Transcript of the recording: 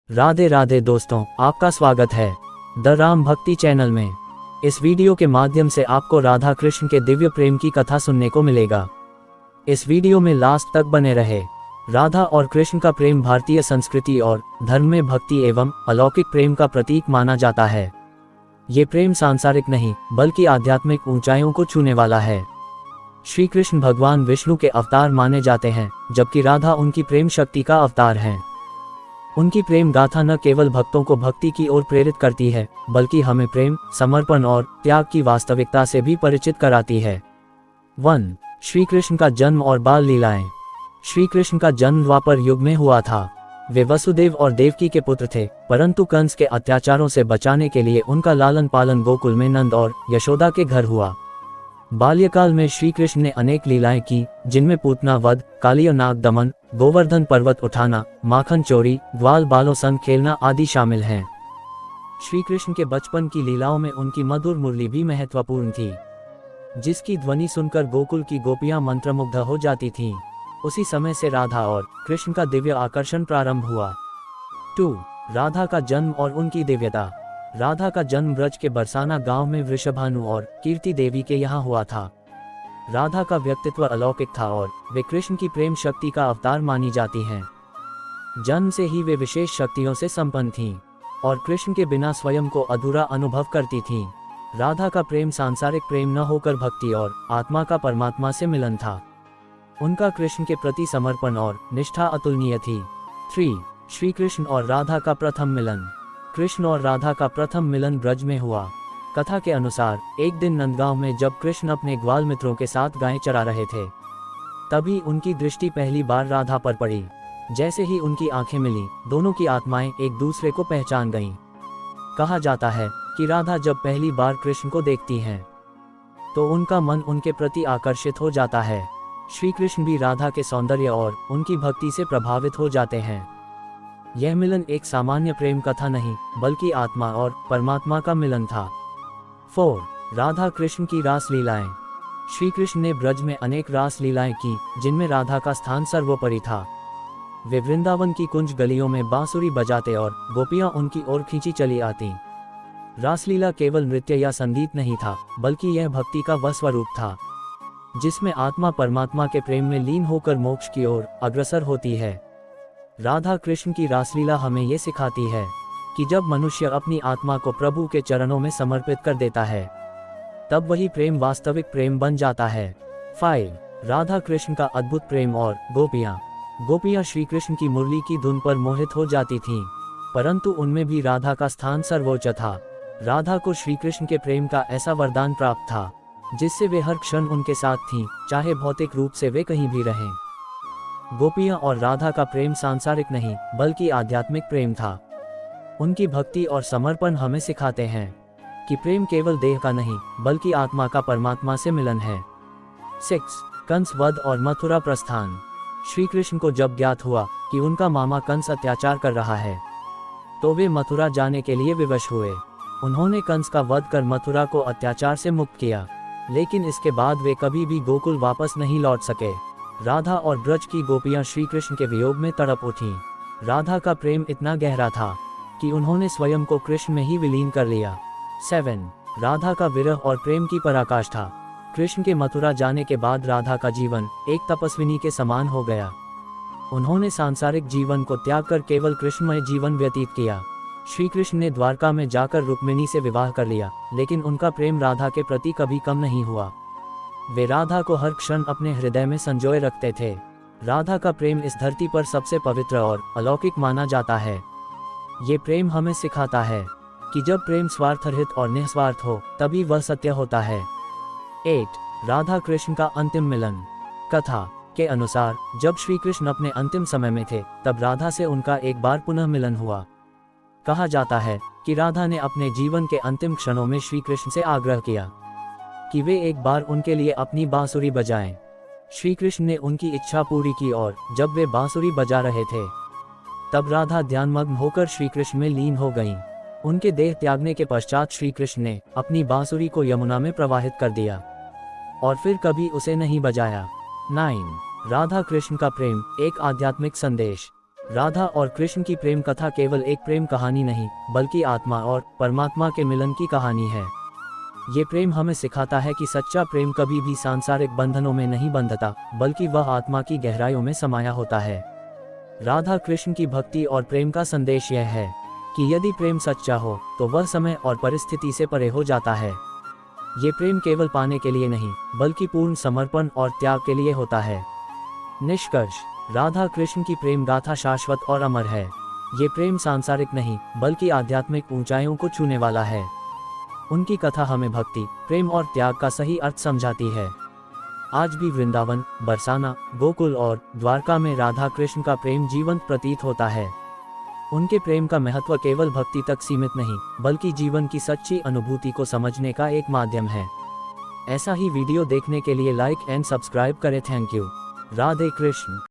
राधे राधे दोस्तों, आपका स्वागत है द राम भक्ति चैनल में। इस वीडियो के माध्यम से आपको राधा कृष्ण के दिव्य प्रेम की कथा सुनने को मिलेगा। इस वीडियो में लास्ट तक बने रहे। राधा और कृष्ण का प्रेम भारतीय संस्कृति और धर्म में भक्ति एवं अलौकिक प्रेम का प्रतीक माना जाता है। ये प्रेम सांसारिक नहीं बल्कि आध्यात्मिक ऊंचाइयों को छूने वाला है। श्री कृष्ण भगवान विष्णु के अवतार माने जाते हैं, जबकि राधा उनकी प्रेम शक्ति का अवतार हैं। उनकी प्रेम गाथा न केवल भक्तों को भक्ति की ओर प्रेरित करती है, बल्कि हमें प्रेम, समर्पण और त्याग की वास्तविकता से भी परिचित कराती है। 1. श्री कृष्ण का जन्म और बाल लीलाएं। श्री कृष्ण का जन्म द्वापर युग में हुआ था। वे वसुदेव और देवकी के पुत्र थे, परंतु कंस के अत्याचारों से बचाने के लिए उनका लालन पालन गोकुल में नंद और यशोदा के घर हुआ। बाल्यकाल में श्री कृष्ण ने अनेक लीलाएं की, जिनमें पूतना वध, कालिया नाग दमन, गोवर्धन पर्वत उठाना, माखन चोरी, ग्वाल बालों संग खेलना आदि शामिल हैं। श्री कृष्ण के बचपन की लीलाओं में उनकी मधुर मुरली भी महत्वपूर्ण थी, जिसकी ध्वनि सुनकर गोकुल की गोपियां मंत्रमुग्ध हो जाती थीं। उसी समय से राधा और कृष्ण का दिव्य आकर्षण प्रारंभ हुआ। 2. राधा का जन्म और उनकी दिव्यता। राधा का जन्म ब्रज के बरसाना गांव में वृषभानु और कीर्ति देवी के यहाँ हुआ था। राधा का व्यक्तित्व अलौकिक था और वे कृष्ण की प्रेम शक्ति का अवतार मानी जाती हैं। जन्म से ही वे विशेष शक्तियों से संपन्न थीं और कृष्ण के बिना स्वयं को अधूरा अनुभव करती थीं। राधा का प्रेम सांसारिक प्रेम न होकर भक्ति और आत्मा का परमात्मा से मिलन था। उनका कृष्ण के प्रति समर्पण और निष्ठा अतुलनीय थी। 3. श्री कृष्ण और राधा का प्रथम मिलन। कृष्ण और राधा का प्रथम मिलन ब्रज में हुआ। कथा के अनुसार एक दिन नंदगांव में जब कृष्ण अपने ग्वाल मित्रों के साथ गायें चरा रहे थे, तभी उनकी दृष्टि पहली बार राधा पर पड़ी। जैसे ही उनकी आंखें मिली, दोनों की आत्माएं एक दूसरे को पहचान गईं। कहा जाता है कि राधा जब पहली बार कृष्ण को देखती हैं, तो उनका मन उनके प्रति आकर्षित हो जाता है। श्री कृष्ण भी राधा के सौंदर्य और उनकी भक्ति से प्रभावित हो जाते हैं। यह मिलन एक सामान्य प्रेम कथा नहीं, बल्कि आत्मा और परमात्मा का मिलन था। 4. राधा कृष्ण की रास लीलाएं। श्री कृष्ण ने ब्रज में अनेक रास लीलाएं की, जिनमें राधा का स्थान सर्वोपरि था। वे वृंदावन की कुंज गलियों में बांसुरी बजाते और गोपियां उनकी ओर खींची चली आती। रासलीला केवल नृत्य या संगीत नहीं था, बल्कि यह भक्ति का वह स्वरूप था, जिसमें आत्मा परमात्मा के प्रेम में लीन होकर मोक्ष की ओर अग्रसर होती है। राधा कृष्ण की रासलीला हमें ये सिखाती है कि जब मनुष्य अपनी आत्मा को प्रभु के चरणों में समर्पित कर देता है, तब वही प्रेम वास्तविक प्रेम बन जाता है। 5. राधा कृष्ण का अद्भुत प्रेम और गोपियां श्री कृष्ण की मुरली की धुन पर मोहित हो जाती थीं, परंतु उनमें भी राधा का स्थान सर्वोच्च था। राधा को श्री कृष्ण के प्रेम का ऐसा वरदान प्राप्त था, जिससे वे हर क्षण उनके साथ थीं, चाहे भौतिक रूप से वे कहीं भी रहें। गोपियां और राधा का प्रेम सांसारिक नहीं बल्कि आध्यात्मिक प्रेम था। उनकी भक्ति और समर्पण हमें सिखाते हैं कि प्रेम केवल देह का नहीं बल्कि आत्मा का परमात्मा से मिलन है। 6. कंस वध और मथुरा प्रस्थान। श्री कृष्ण को जब ज्ञात हुआ कि उनका मामा कंस अत्याचार कर रहा है, तो वे मथुरा जाने के लिए विवश हुए। उन्होंने कंस का वध कर मथुरा को अत्याचार से मुक्त किया, लेकिन इसके बाद वे कभी भी गोकुल वापस नहीं लौट सके। राधा और ब्रज की गोपियां श्री कृष्ण के वियोग में तड़प उठीं। राधा का प्रेम इतना गहरा था कि उन्होंने स्वयं को कृष्ण में ही विलीन कर लिया। 7. राधा का विरह और प्रेम की पराकाष्ठा। कृष्ण के मथुरा जाने के बाद राधा का जीवन एक तपस्विनी के समान हो गया। उन्होंने सांसारिक जीवन को त्याग कर केवल कृष्णमय जीवन व्यतीत किया। श्री कृष्ण ने द्वारका में जाकर रुक्मिणी से विवाह कर लिया, लेकिन उनका प्रेम राधा के प्रति कभी कम नहीं हुआ। वे राधा को हर क्षण अपने हृदय में संजोए रखते थे। राधा का प्रेम इस धरती पर सबसे पवित्र और अलौकिक माना जाता है। ये प्रेम हमें सिखाता है कि जब प्रेम स्वार्थरहित और निस्वार्थ हो, तभी वह सत्य होता है। 8. राधा कृष्ण का अंतिम मिलन। कथा के अनुसार जब श्री कृष्ण अपने अंतिम समय में थे, तब राधा से उनका एक बार पुनः मिलन हुआ। कहा जाता है कि राधा ने अपने जीवन के अंतिम क्षणों में श्री कृष्ण से आग्रह किया कि वे एक बार उनके लिए अपनी बांसुरी बजाएं। श्री कृष्ण ने उनकी इच्छा पूरी की और जब वे बांसुरी बजा रहे थे, तब राधा ध्यानमग्न होकर श्री कृष्ण में लीन हो गईं। उनके देह त्यागने के पश्चात श्री कृष्ण ने अपनी बांसुरी को यमुना में प्रवाहित कर दिया और फिर कभी उसे नहीं बजाया। 9. राधा कृष्ण का प्रेम एक आध्यात्मिक संदेश। राधा और कृष्ण की प्रेम कथा केवल एक प्रेम कहानी नहीं, बल्कि आत्मा और परमात्मा के मिलन की कहानी है। ये प्रेम हमें सिखाता है कि सच्चा प्रेम कभी भी सांसारिक बंधनों में नहीं बंधता, बल्कि वह आत्मा की गहराइयों में समाया होता है। राधा कृष्ण की भक्ति और प्रेम का संदेश यह है कि यदि प्रेम सच्चा हो तो वह समय और परिस्थिति से परे हो जाता है। ये प्रेम केवल पाने के लिए नहीं, बल्कि पूर्ण समर्पण और त्याग के लिए होता है। निष्कर्ष, राधा कृष्ण की प्रेम गाथा शाश्वत और अमर है। ये प्रेम सांसारिक नहीं, बल्कि आध्यात्मिक ऊंचाइयों को छूने वाला है। उनकी कथा हमें भक्ति, प्रेम और त्याग का सही अर्थ समझाती है। आज भी वृंदावन, बरसाना, गोकुल और द्वारका में राधा कृष्ण का प्रेम जीवंत प्रतीत होता है। उनके प्रेम का महत्व केवल भक्ति तक सीमित नहीं, बल्कि जीवन की सच्ची अनुभूति को समझने का एक माध्यम है। ऐसा ही वीडियो देखने के लिए लाइक एंड सब्सक्राइब करें। Thank you. राधे कृष्ण।